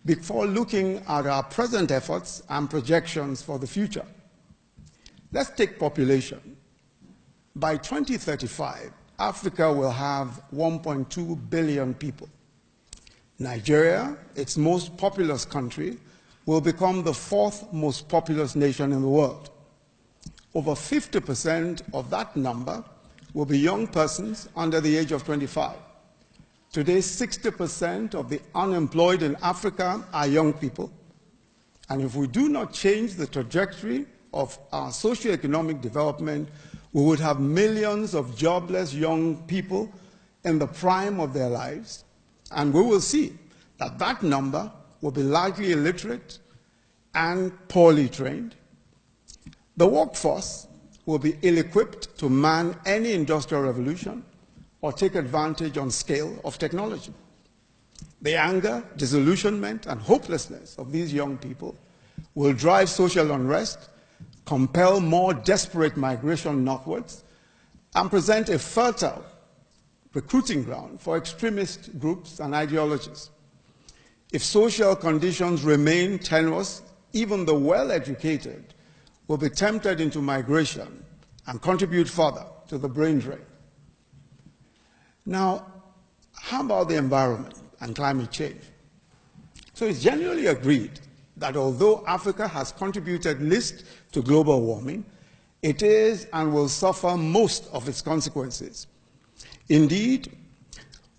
before looking at our present efforts and projections for the future. Let's take population. By 2035, Africa will have 1.2 billion people. Nigeria, its most populous country, will become the fourth most populous nation in the world. Over 50% of that number will be young persons under the age of 25. Today, 60% of the unemployed in Africa are young people. And if we do not change the trajectory of our socioeconomic development, we would have millions of jobless young people in the prime of their lives. And we will see that that number will be largely illiterate and poorly trained. The workforce will be ill-equipped to man any industrial revolution or take advantage on scale of technology. The anger, disillusionment, and hopelessness of these young people will drive social unrest, compel more desperate migration northwards, and present a fertile recruiting ground for extremist groups and ideologies. If social conditions remain tenuous, even the well-educated will be tempted into migration and contribute further to the brain drain. Now, how about the environment and climate change? So it's generally agreed that although Africa has contributed least to global warming, it is and will suffer most of its consequences. Indeed,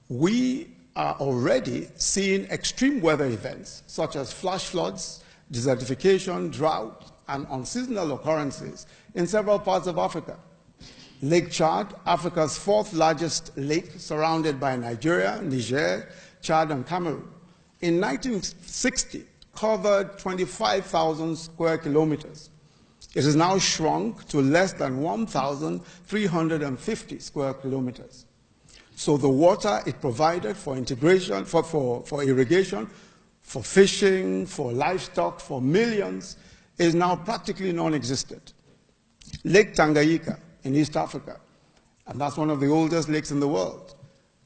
we are already seeing extreme weather events such as flash floods, desertification, drought, and unseasonal occurrences in several parts of Africa. Lake Chad, Africa's fourth largest lake, surrounded by Nigeria, Niger, Chad, and Cameroon, in 1960 covered 25,000 square kilometers. It has now shrunk to less than 1,350 square kilometers. So the water it provided for integration, for irrigation, for fishing, for livestock, for millions, is now practically non-existent. Lake Tanganyika in East Africa, and that's one of the oldest lakes in the world,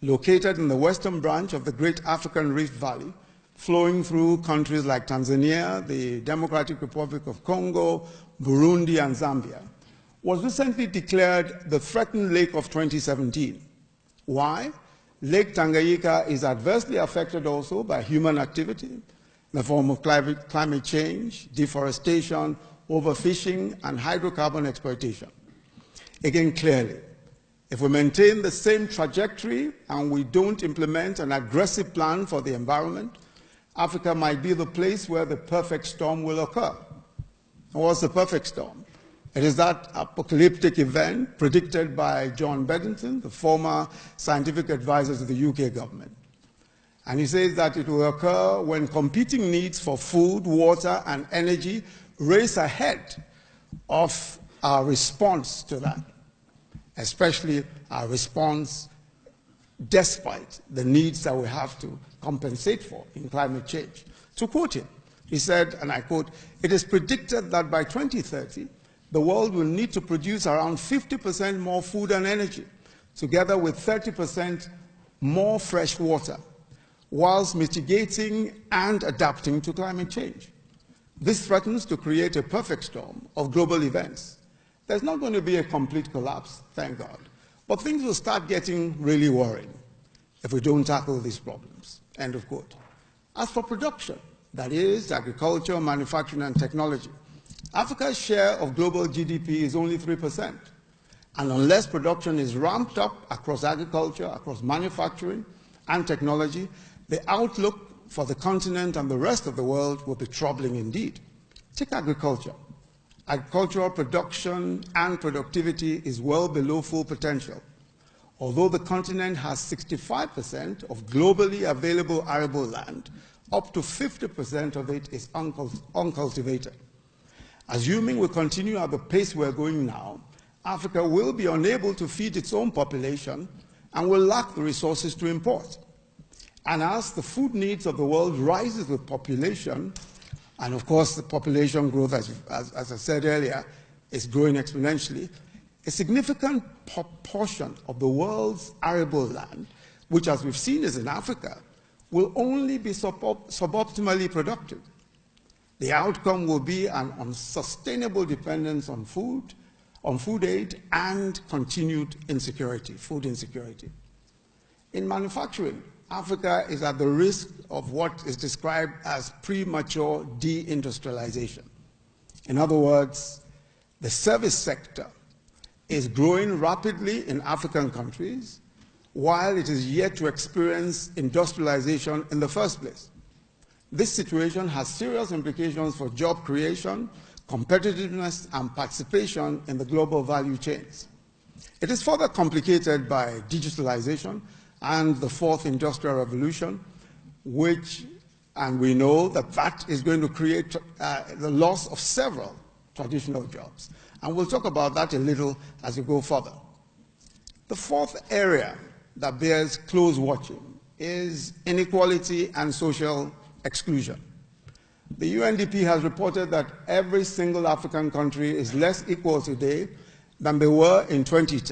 located in the western branch of the Great African Rift Valley, flowing through countries like Tanzania, the Democratic Republic of Congo, Burundi, and Zambia, was recently declared the threatened lake of 2017. Why? Lake Tanganyika is adversely affected also by human activity in the form of climate change, deforestation, overfishing, and hydrocarbon exploitation. Again, clearly, if we maintain the same trajectory and we don't implement an aggressive plan for the environment, Africa might be the place where the perfect storm will occur. And what's the perfect storm? It is that apocalyptic event predicted by John Beddington, the former scientific advisor to the UK government. And he says that it will occur when competing needs for food, water, and energy race ahead of our response to that, especially our response despite the needs that we have to compensate for in climate change. To quote him, he said, and I quote, "It is predicted that by 2030, the world will need to produce around 50% more food and energy, together with 30% more fresh water, whilst mitigating and adapting to climate change. This threatens to create a perfect storm of global events. There's not going to be a complete collapse, thank God, but things will start getting really worrying if we don't tackle these problems." End of quote. As for production, that is, agriculture, manufacturing, and technology, Africa's share of global GDP is only 3%. And unless production is ramped up across agriculture, across manufacturing, and technology, the outlook for the continent and the rest of the world will be troubling indeed. Take agriculture. Agricultural production and productivity is well below full potential. Although the continent has 65% of globally available arable land, up to 50% of it is uncultivated. Assuming we continue at the pace we're going now, Africa will be unable to feed its own population and will lack the resources to import. And as the food needs of the world rises with population, and of course the population growth, as I said earlier, is growing exponentially, a significant proportion of the world's arable land, which as we've seen is in Africa, will only be suboptimally productive. The outcome will be an unsustainable dependence on food aid, and continued insecurity, food insecurity. In manufacturing, Africa is at the risk of what is described as premature deindustrialization. In other words, the service sector is growing rapidly in African countries, while it is yet to experience industrialization in the first place. This situation has serious implications for job creation, competitiveness, and participation in the global value chains. It is further complicated by digitalization and the fourth industrial revolution, and we know that is going to create the loss of several traditional jobs. And we'll talk about that a little as we go further. The fourth area that bears close watching is inequality and social exclusion. The UNDP has reported that every single African country is less equal today than they were in 2010.